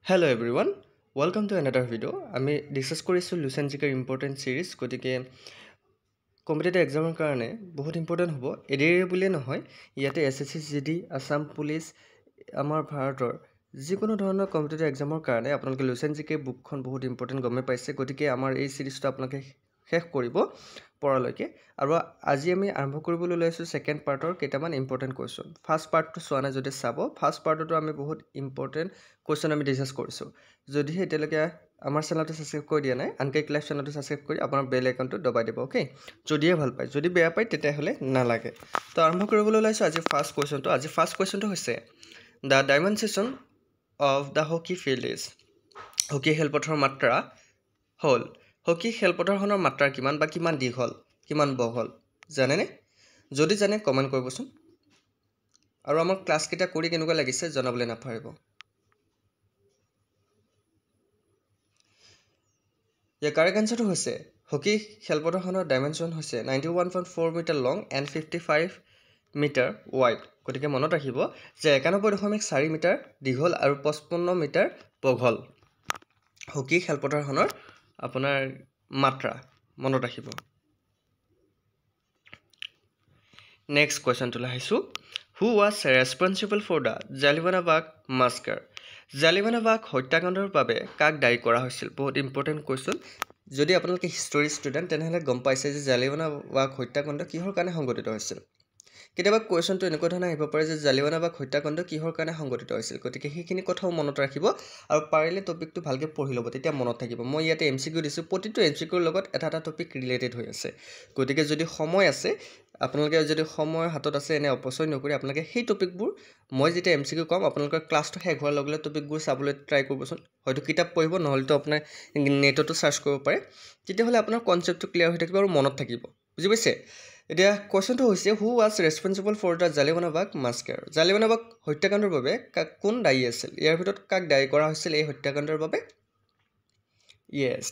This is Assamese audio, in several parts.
Hello everyone, welcome to another video. আমি ডিসকাস কৰিছোঁ লুচেন জিকেৰ ইম্পৰ্টেণ্ট ছিৰিজ গতিকে কম্পিটিটিভ এক্সামৰ কাৰণে বহুত ইম্পৰ্টেণ্ট হ'ব এডিএ বুলিয়ে নহয় ইয়াতে এছএছচি জিডি আসাম পুলিচ আমাৰ ভাৰতৰ যিকোনো ধৰণৰ কম্পিটিটিভ এক্সামৰ কাৰণে আপোনালোকে লুচেন জিকে বুকখন বহুত ইম্পৰ্টেণ্ট গমে পাইছে গতিকে আমাৰ এই ছিৰিজটো আপোনালোকে শেষ কৰিব পৰালৈকে আৰু আজি আমি আৰম্ভ কৰিবলৈ লৈছোঁ ছেকেণ্ড পাৰ্টৰ কেইটামান ইম্পৰ্টেণ্ট কুৱেশ্যন ফাৰ্ষ্ট পাৰ্টটো চোৱা নাই যদি চাব ফাৰ্ষ্ট পাৰ্টতো আমি বহুত ইম্পৰ্টেণ্ট কুৱেশ্যন আমি ডিছকাছ কৰিছোঁ যদিহে এতিয়ালৈকে আমাৰ চেনেলটো ছাবস্ক্ৰাইব কৰি দিয়া নাই আনকে ক্লাছ চেনেলটো ছাবস্ক্ৰাইব কৰি আপোনাৰ বেল আইকনটো দবাই দিব অ'কে যদিহে ভাল পায় যদি বেয়া পায় তেতিয়াহ'লে নালাগে তো আৰম্ভ কৰিবলৈ ওলাইছোঁ আজি ফাৰ্ষ্ট কুৱেশ্যনটো হৈছে the dimension of the hockey field is hockey খেলপথাৰৰ মাত্ৰা হ'ল হকী খেলপথাৰখনৰ মাত্ৰা কিমান বা কিমান দীঘল কিমান বহল জানেনে যদি জানে কমেণ্ট কৰিবচোন আৰু আমাৰ ক্লাছকেইটা কৰি কেনেকুৱা লাগিছে জনাবলৈ নাপাহৰিব ইয়াৰ কাৰেক্ট এনচাৰটো হৈছে হকী খেলপথাৰখনৰ ডাইমেনশ্যন হৈছে 91.4 metre long and 55 metre wide গতিকে মনত ৰাখিব যে 91.4 মিটাৰ দীঘল আৰু 55 মিটাৰ বহল হকী খেলপথাৰখনৰ আপোনাৰ মাত্ৰা মনত ৰাখিব নেক্সট কুৱেশ্যনটোলৈ আহিছোঁ who was responsible for the Jallianwala Bagh massacre Jallianwala Bagh হত্যাকাণ্ডৰ বাবে কাক দায়ী কৰা হৈছিল বহুত ইম্পৰ্টেণ্ট কুৱেশ্যন যদি আপোনালোকে হিষ্টৰী ষ্টুডেণ্ট তেনেহ'লে গম পাইছে যে জালিৱানাবাগ হত্যাকাণ্ড কিহৰ কাৰণে সংঘটিত হৈছিল কেতিয়াবা কুৱেশ্যনটো এনেকুৱা ধৰণৰ আহিব পাৰে যে জালিৱানাবাগ হত্যাকাণ্ড কিহৰ কাৰণে সংঘটিত হৈছিল গতিকে সেইখিনি কথাও মনত ৰাখিব আৰু পাৰিলে টপিকটো ভালকৈ পঢ়ি ল'ব তেতিয়া মনত থাকিব মই ইয়াতে MCQ দিছোঁ প্ৰতিটো MCQৰ লগত এটা টপিক ৰিলেটেড হৈ আছে গতিকে যদি সময় আছে আপোনালোকে যদি সময় হাতত আছে এনে অপচয় নকৰি আপোনালোকে সেই টপিকবোৰ মই যেতিয়া MCQ ক'ম আপোনালোকৰ ক্লাছটো শেষ হোৱাৰ লগে লগে টপিকবোৰ চাবলৈ ট্ৰাই কৰিবচোন হয়তো কিতাপ পঢ়িব নহ'লেতো আপোনাৰ নেটতো চাৰ্চ কৰিব পাৰে তেতিয়াহ'লে আপোনাৰ কনচেপ্টটো ক্লিয়াৰ হৈ থাকিব আৰু মনত থাকিব বুজি পাইছে এতিয়া কুৱেশ্যনটো হৈছে who was responsible for the Jallianwala Bagh massacre Jallianwala Bagh হত্যাকাণ্ডৰ বাবে কোন দায়ী আছিল ইয়াৰ ভিতৰত কাক দায়ী কৰা হৈছিল এই হত্যাকাণ্ডৰ বাবে য়েছ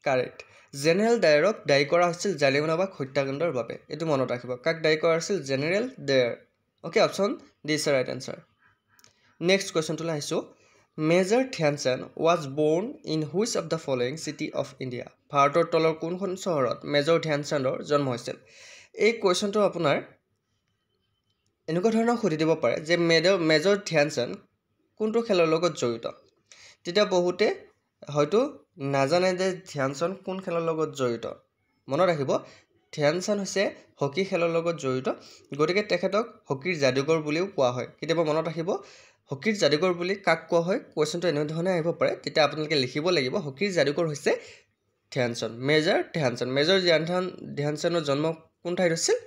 কাৰেক্ট জেনেৰেল ডায়াৰক দায়ী কৰা হৈছিল জালিৱানাবাগ হত্যাকাণ্ডৰ বাবে এইটো মনত ৰাখিব কাক দায়ী কৰা হৈছিল general Dyer okay option D is the right answer next কুৱেশ্যনটোলৈ আহিছোঁ major Dhyan Chand was born in which of the following city of India ভাৰতৰ তলৰ কোনখন চহৰত মেজৰ ধ্যানচান্দৰ জন্ম হৈছিল এই কুৱেশ্যনটো আপোনাৰ এনেকুৱা ধৰণৰ সুধি দিব পাৰে যে মেজৰ ধ্যানচান্দ কোনটো খেলৰ লগত জড়িত তেতিয়া বহুতে হয়তো নাজানে যে ধ্যানচান্দ কোন খেলৰ লগত জড়িত মনত ৰাখিব ধ্যানচান্দ হৈছে হকী খেলৰ লগত জড়িত গতিকে তেখেতক হকীৰ যাদুকৰ বুলিও কোৱা হয় কেতিয়াবা মনত ৰাখিব হকীৰ যাদুকৰ বুলি কাক কোৱা হয় কুৱেশ্যনটো এনেধৰণে আহিব পাৰে তেতিয়া আপোনালোকে লিখিব লাগিব হকীৰ যাদুকৰ হৈছে ধ্যানচান্দ মেজৰ ধ্যানচান্দৰ জন্ম কোন ঠাইত হৈছিল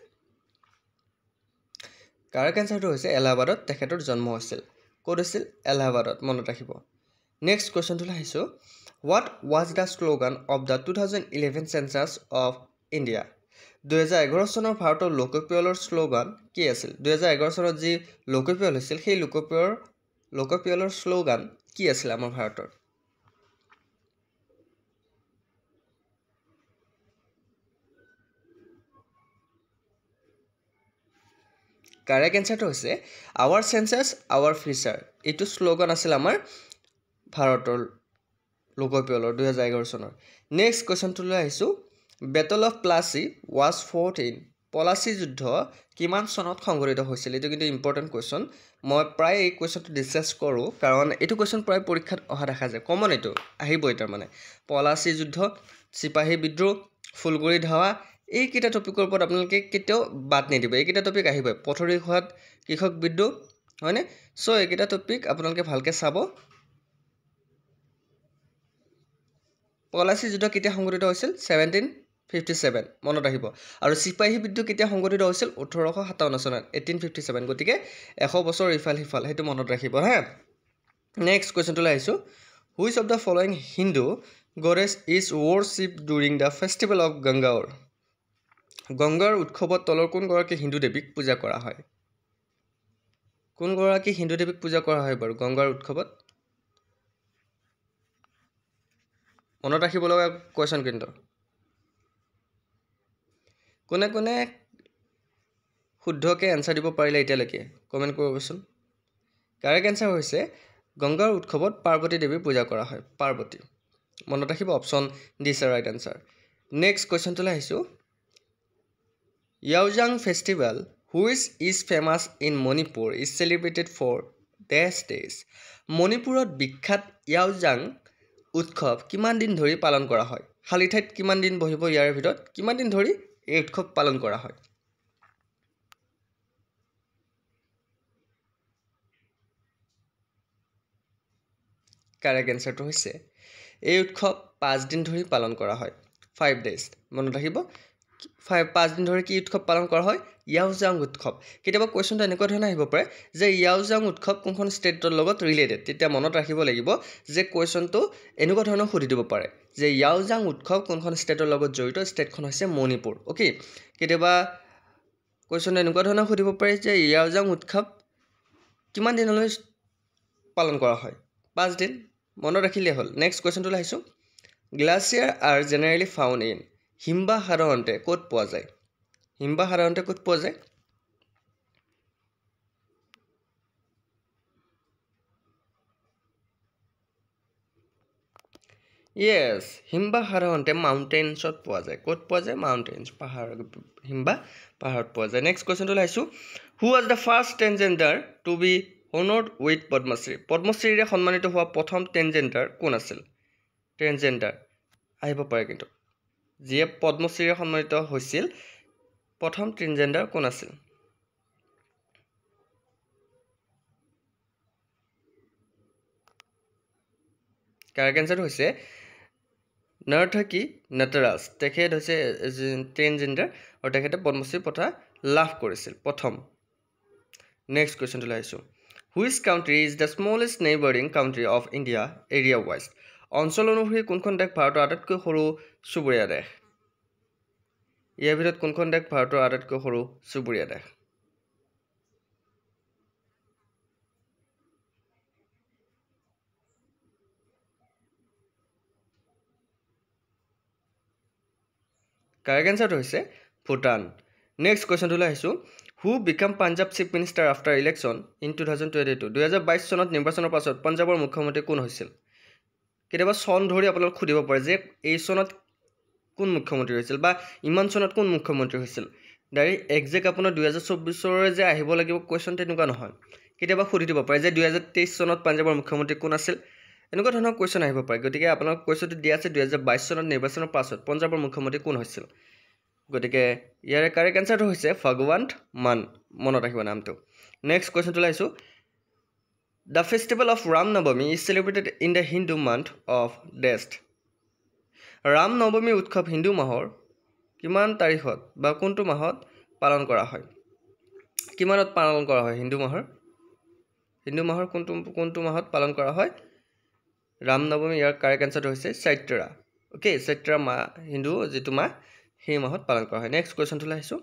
কাৰেক্ট এনচাৰটো হৈছে এলাহাবাদত তেখেতৰ জন্ম হৈছিল ক'ত হৈছিল এলাহাবাদত মনত ৰাখিব নেক্সট কুৱেশ্যনটোলৈ আহিছোঁ what was the slogan of the 2011 census of India 2011 চনৰ ভাৰতৰ লোকপিয়লৰ শ্লোগান কি আছিল 2011 চনত যি লোকপিয়ল হৈছিল সেই লোকপিয়লৰ শ্লোগান কি আছিল আমাৰ ভাৰতৰ কাৰেক্ট এনচাৰটো হৈছে আৱাৰ চেঞ্চাছ আৱাৰ ফিউচাৰ এইটো শ্লোগান আছিল আমাৰ ভাৰতৰ লোকপিয়লৰ 2011 চনৰ নেক্সট কুৱেশ্যনটোলৈ আহিছোঁ battle of Plassey was fought in Plassey যুদ্ধ কিমান চনত সংঘটিত হৈছিল এইটো কিন্তু ইম্পৰ্টেণ্ট কুৱেশ্যন মই প্ৰায় এই কুৱেশ্যনটো ডিছকাছ কৰোঁ কাৰণ এইটো কুৱেশ্যন প্ৰায় পৰীক্ষাত অহা দেখা যায় কমন এইটো আহিবই তাৰমানে পলাচী যুদ্ধ চিপাহী বিদ্ৰোহ ফুলগুৰি ধাৱা এইকেইটা টপিকৰ ওপৰত আপোনালোকে কেতিয়াও বাদ নিদিব এইকেইটা টপিক আহিবই পথৰি খোৱাত কৃষক বিদ্ৰোহ হয়নে চ' এইকেইটা টপিক আপোনালোকে ভালকৈ চাব পলাচী যুদ্ধ কেতিয়া সংঘটিত হৈছিল 1757 মনত ৰাখিব আৰু চিপাহী বিদ্ৰোহ কেতিয়া সংঘটিত হৈছিল 1857 চনত 1857 গতিকে 100 বছৰ ইফাল সিফাল সেইটো মনত ৰাখিব হা নেক্সট কুৱেশ্যনটোলৈ আহিছোঁ which of the following Hindu goddess is worship during the festival of Gangaur Gangaur উৎসৱত তলৰ কোনগৰাকী হিন্দু দেৱীক পূজা কৰা হয় কোনগৰাকী হিন্দু দেৱীক পূজা কৰা হয় বাৰু গংগাৰ উৎসৱত মনত ৰাখিব লগা কুৱেশ্যন কিন্তু কোনে কোনে শুদ্ধকৈ এনচাৰ দিব পাৰিলে এতিয়ালৈকে কমেণ্ট কৰিবচোন কাৰেক্ট এনচাৰ হৈছে গংগাৰ উৎসৱত পাৰ্বতী দেৱীৰ পূজা কৰা হয় পাৰ্বতী মনত ৰাখিব option D is right answer next কুৱেশ্যনটোলৈ আহিছোঁ Yaojang festival which is famous in Manipur is celebrated for dash days মণিপুৰত বিখ্যাত ইয়াওজাং উৎসৱ কিমান দিন ধৰি পালন কৰা হয় খালী ঠাইত কিমান দিন বহিব ইয়াৰ ভিতৰত কিমান দিন ধৰি এই উৎসৱ পালন কৰা হয় কাৰেক্ট এনসাৰটো হৈছে এই উৎসৱ 5 দিন ধৰি পালন কৰা হয় 5 days মনত ৰাখিব 5 দিন ধৰি কি উৎসৱ পালন কৰা হয় ইয়াওজাং উৎসৱ কেতিয়াবা কোৱেশ্যনটো এনেকুৱা ধৰণে আহিব পাৰে যে ইয়াওজাং উৎসৱ কোনখন ষ্টেটৰ লগত ৰিলেটেড তেতিয়া মনত ৰাখিব লাগিব যে কোৱেশ্যনটো এনেকুৱা ধৰণৰ সুধি দিব পাৰে যে ইয়াওজাং উৎসৱ কোনখন ষ্টেটৰ লগত জড়িত ষ্টেটখন হৈছে মণিপুৰ ওকে কেতিয়াবা কোৱেশ্যনটো এনেকুৱা ধৰণৰ সুধিব পাৰে যে ইয়াওজাং উৎসৱ কিমান দিনলৈ পালন কৰা হয় 5 দিন মনত ৰাখিলে হ'ল নেক্সট কোৱেশ্যনটো আহিছোঁ গ্লাচিয়াৰ আৰ জেনেৰেলি ফাউণ্ড ইন হিমবাহ সাধাৰণতে ক'ত পোৱা যায় হিমবাহ সাধাৰণতে ক'ত পোৱা যায় Yes, হিমবাহ সাধাৰণতে মাউণ্টেইনছত পোৱা যায় ক'ত পোৱা যায় মাউণ্টেইনছ পাহাৰ হিমবাহ পাহাৰত পোৱা যায় নেক্সট কুৱেশ্যনটো আহিছোঁ who was the first transgender to be honoured with Padma Shri পদ্মশ্ৰীৰে সন্মানিত হোৱা প্ৰথম ট্ৰেন্সজেণ্ডাৰ কোন আছিল ট্ৰেন্সজেণ্ডাৰ আহিব পাৰে কিন্তু যিয়ে পদ্মশ্ৰীৰে সন্মানিত হৈছিল প্ৰথম ট্ৰেন্সজেণ্ডাৰ কোন আছিল কাৰেক্ট এনসাৰ হৈছে নৰ্থকি নটৰাজ তেখেত হৈছে ট্ৰেন্সজেণ্ডাৰ আৰু তেখেতে পদ্মশ্ৰী বঁটা লাভ কৰিছিল প্ৰথম নেক্সট কুৱেশ্যনটো আহিছোঁ which country is the smallest neighbouring country of India area wise অঞ্চল অনুসৰি কোনখন দেশ ভাৰতৰ আটাইতকৈ সৰু চুবুৰীয়া দেশ ইয়াৰ ভিতৰত কোনখন দেশ ভাৰতৰ আটাইতকৈ সৰু চুবুৰীয়া দেশ কাৰেক্ট এনসাৰটো হৈছে ভূটান নেক্সট কুৱেশ্যনটোলৈ আহিছোঁ who became Punjab chief minister after election in 2022 2022 চনত নিৰ্বাচনৰ পাছত পাঞ্জাবৰ মুখ্যমন্ত্ৰী কোন হৈছিল কেতিয়াবা চন ধৰি আপোনালোক সুধিব পাৰে যে এই চনত কোন মুখ্যমন্ত্ৰী হৈছিল বা ইমান চনত কোন মুখ্যমন্ত্ৰী হৈছিল ডাইৰেক্ট একজেক্ট আপোনাৰ 2024 যে আহিব লাগিব কুৱেশ্যন তেনেকুৱা নহয় কেতিয়াবা সুধি দিব পাৰে যে 2023 চনত পাঞ্জাবৰ মুখ্যমন্ত্ৰী কোন আছিল এনেকুৱা ধৰণৰ কুৱেশ্যন আহিব পাৰে গতিকে আপোনালোক কুৱেশ্যনটো দিয়া আছে 2022 চনত নিৰ্বাচনৰ পাছত পাঞ্জাবৰ মুখ্যমন্ত্ৰী কোন হৈছিল গতিকে ইয়াৰে কাৰেক্ট এনসাৰটো হৈছে ভগৱন্ত মান মনত ৰাখিব নামটো নেক্সট কুৱেশ্যনটো আহিছোঁ দ্য ফেষ্টিভেল অফ ৰাম নৱমী is celebrated in the Hindu month of ডেষ্ট ৰাম নৱমী উৎসৱ হিন্দু মাহৰ কিমান তাৰিখত বা কোনটো মাহত পালন কৰা হয় কিমানত পালন কৰা হয় হিন্দু মাহৰ কোনটো মাহত পালন কৰা হয় ৰাম নৱমী ইয়াৰ কাৰেক্ট এনসাৰটো হৈছে চৈত্ৰা ওকে চৈত্ৰা মাহ হিন্দু যিটো মাহ সেই মাহত পালন কৰা হয় নেক্সট কুৱেশ্যনটোলৈ আহিছোঁ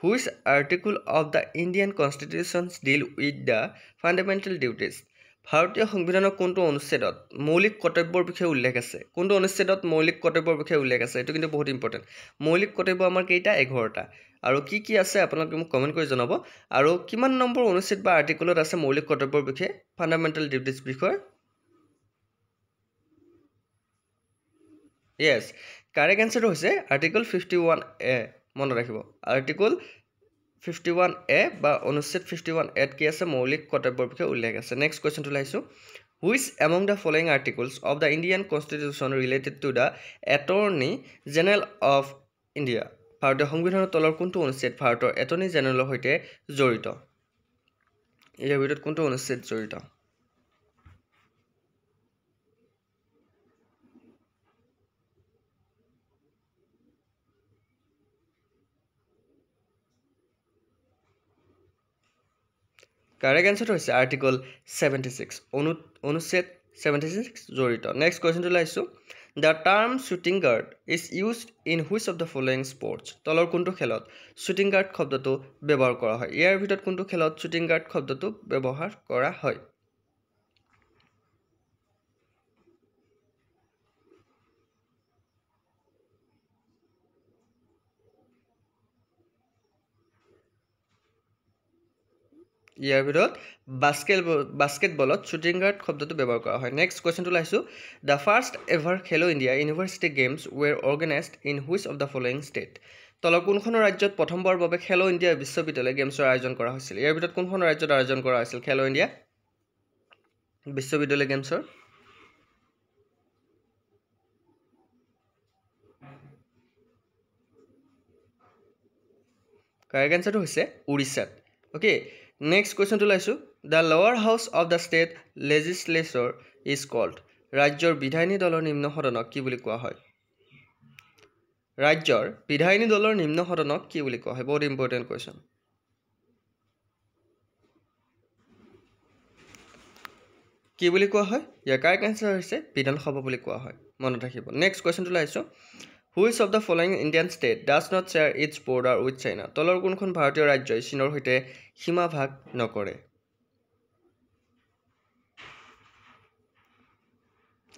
which article of the Indian constitution's deal with the fundamental duties ভাৰতীয় সংবিধানৰ কোনটো অনুচ্ছেদত মৌলিক কৰ্তব্যৰ বিষয়ে উল্লেখ আছে কোনটো অনুচ্ছেদত মৌলিক কৰ্তব্যৰ বিষয়ে উল্লেখ আছে এইটো কিন্তু বহুত ইম্পৰ্টেণ্ট মৌলিক কৰ্তব্য আমাৰ কেইটা 11টা আৰু কি আছে আপোনালোকে মোক কমেণ্ট কৰি জনাব আৰু কিমান নম্বৰ অনুচ্ছেদ বা আৰ্টিকলত আছে মৌলিক কৰ্তব্যৰ বিষয়ে ফাণ্ডামেণ্টেল ডিউটিজ বিষয়ে Yes, correct answer হৈছে আৰ্টিকল 51A মনত ৰাখিব আৰ্টিকল 51A বা অনুচ্ছেদ 51A কি আছে মৌলিক কৰ্তব্যৰ বিষয়ে উল্লেখ আছে নেক্সট কুৱেশ্যনটো লাইছো which among the following articles of the Indian constitution related to the attorney general of India ভাৰতীয় সংবিধানৰ তলৰ কোনটো অনুচ্ছেদ ভাৰতৰ এটৰ্নি জেনেৰেলৰ সৈতে জড়িত ইয়াৰ ভিতৰত কোনটো অনুচ্ছেদ জড়িত কাৰেক্ট এনসাৰটো হৈছে আৰ্টিকল 76 অনুচ্ছেদ 76 জড়িত নেক্সট কুৱেশ্যনটো লাইছো the term shooting guard is used in which of the following sports তলৰ কোনটো খেলত শ্বুটিং গাৰ্ড শব্দটো ব্যৱহাৰ কৰা হয় ইয়াৰ ভিতৰত কোনটো খেলত শ্বুটিং গাৰ্ড শব্দটো ব্যৱহাৰ কৰা হয় ইয়াৰ ভিতৰত বাস্কেটবলত শ্বুটিং গাৰ্ড শব্দটো ব্যৱহাৰ কৰা হয় নেক্সট কুৱেশ্যনটো লাইছোঁ the first ever Khelo India university games were organised in which of the following state তলৰ কোনখন ৰাজ্যত প্ৰথমবাৰৰ বাবে খেলো ইণ্ডিয়া বিশ্ববিদ্যালয় গেমছৰ আয়োজন কৰা হৈছিল ইয়াৰ ভিতৰত কোনখন ৰাজ্যত আয়োজন কৰা হৈছিল খেলো ইণ্ডিয়া বিশ্ববিদ্যালয় গেমছৰ কাৰেক্ট এনসাৰটো হৈছে উৰিষ্যাত ওকে নেক্সট কুৱেশ্যনটো লাইছোঁ the lower house of the state legislature is called ৰাজ্যৰ বিধায়িনী দলৰ নিম্ন সদনক কি বুলি কোৱা হয় ৰাজ্যৰ বিধায়িনী দলৰ নিম্ন সদনক কি বুলি কোৱা হয় বহুত ইম্পৰ্টেণ্ট কুৱেশ্যন কি বুলি কোৱা হয় ইয়াৰ কাৰেক্ট এনসাৰ হৈছে বিধানসভা বুলি কোৱা হয় মনত ৰাখিব নেক্সট কুৱেশ্যনটো লাইছোঁ which of the following Indian state does not share its border with China তলৰ কোনখন ভাৰতীয় ৰাজ্যই চীনৰ সৈতে সীমা ভাগ নকৰে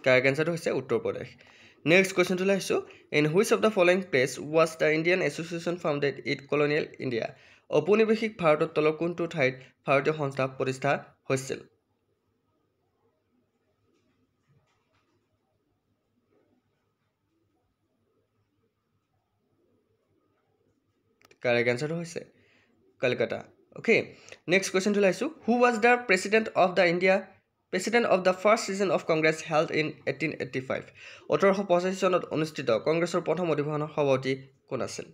কাৰেক্ট এনসাৰটো হৈছে উত্তৰ প্ৰদেশ নেক্সট কুৱেশ্যনটো লাইছোঁ in which of the following place was the Indian association founded it colonial India ঔপনিৱেশিক ভাৰতত তলৰ কোনটো ঠাইত ভাৰতীয় সংস্থা প্ৰতিষ্ঠা হৈছিল কাৰেক্ট এনসাৰটো হৈছে কলকাতা ওকে নেক্সট কুৱেশ্যনটো লাইছোঁ who was the president of the first session of Congress held in 1885 1885 চনত অনুষ্ঠিত কংগ্ৰেছৰ প্ৰথম অধিৱেশনৰ সভাপতি কোন আছিল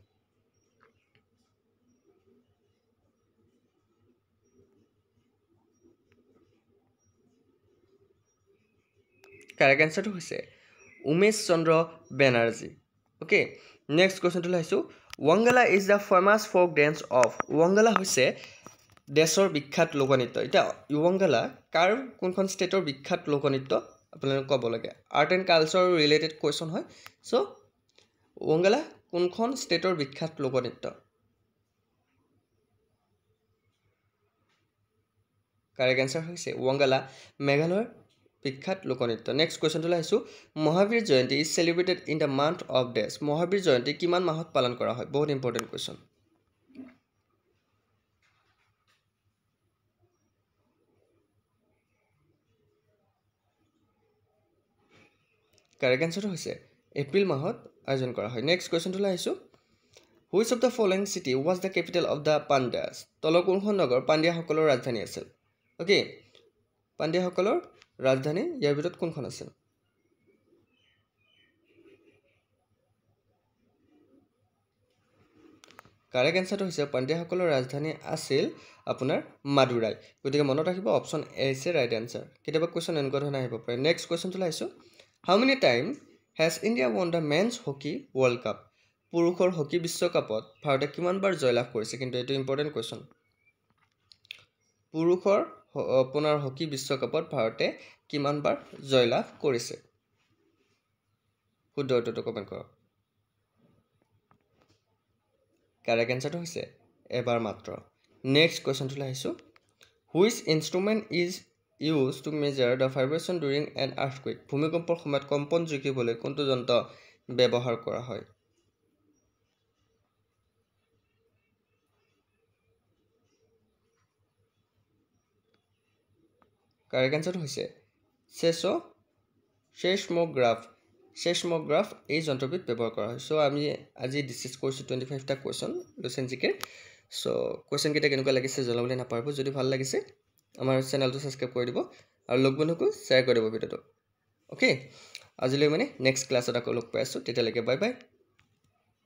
কাৰেক্ট এনসাৰটো হৈছে উমেশ চন্দ্ৰ বেনাৰ্জী ওকে নেক্সট কুৱেশ্যনটো লাইছোঁ Wangala is the famous folk dance of Wangala হৈছে দেশৰ বিখ্যাত লোকনৃত্য এতিয়া ৱাংগালা কাৰ কোনখন ষ্টেটৰ বিখ্যাত লোকনৃত্য আপোনালোকে ক'ব লাগে art and culture related question হয় চ' ৱাংগালা কোনখন ষ্টেটৰ বিখ্যাত লোকনৃত্য কাৰেক্ট এনসাৰ হৈছে ৱাংগালা মেঘালয়ৰ বিখ্যাত লোকনৃত্য নেক্সট কুৱেশ্যনটো লাইছোঁ Mahavir Jayanti is celebrated in the month of ডেছ মহাবীৰ জয়ন্তী কিমান মাহত পালন কৰা হয় বহুত ইম্পৰ্টেণ্ট কুৱেশ্যন কাৰেক্ট এনসাৰটো হৈছে এপ্ৰিল মাহত আয়োজন কৰা হয় নেক্সট কুৱেশ্যনটো লাইছোঁ which of the following city was the capital of the Pandavas তলৰ কোনখন নগৰ পাণ্ডিয়াসকলৰ ৰাজধানী আছিল অ'কে পাণ্ডিয়াসকলৰ ৰাজধানী ইয়াৰ ভিতৰত কোনখন আছিল কাৰেক্ট এনসাৰটো হৈছে পাণ্ডিয়াসকলৰ ৰাজধানী আছিল আপোনাৰ মাদুৰাই গতিকে মনত ৰাখিব অপশ্যন এ হৈছে ৰাইট এনসাৰ কেতিয়াবা কুৱেশ্যন এনেকুৱা ধৰণে আহিব পাৰে নেক্সট কুৱেশ্যনটো লাইছোঁ how many time has India won the men's hockey world cup পুৰুষৰ হকী বিশ্বকাপত ভাৰতে কিমানবাৰ জয়লাভ কৰিছে কিন্তু এইটো ইম্পৰ্টেণ্ট কুৱেশ্যন পুৰুষৰ আপোনাৰ হকী বিশ্বকাপত ভাৰতে কিমানবাৰ জয়লাভ কৰিছে শুদ্ধ উত্তৰটো কমেণ্ট কৰক কাৰেক্ট এনসাৰটো হৈছে এবাৰ মাত্ৰ নেক্সট কুৱেশ্যনটো আহিছোঁ which instrument is use to measure the vibration during an earthquake ভূমিকম্পৰ সময়ত কম্পন জুখিবলৈ কোনটো যন্ত্ৰ ব্যৱহাৰ কৰা হয় কাৰেক্ট এনসাৰটো হৈছে চেছমোগ্ৰাফ এই যন্ত্ৰবিধ ব্যৱহাৰ কৰা হয় চ' আমি আজি ডিছকাছ কৰিছোঁ 25টা কুৱেশ্যন লুচেন জিকেৰ চ' কুৱেশ্যনকেইটা কেনেকুৱা লাগিছে জনাবলৈ নাপাহৰিব যদি ভাল লাগিছে আমাৰ চেনেলটো ছাবস্ক্ৰাইব কৰি দিব আৰু লগ বন্ধুকো শ্বেয়াৰ কৰি দিব ভিডিঅ'টো অ'কে আজিলৈ মানে নেক্সট ক্লাছত আকৌ লগ পাই আছোঁ তেতিয়ালৈকে বাই বাই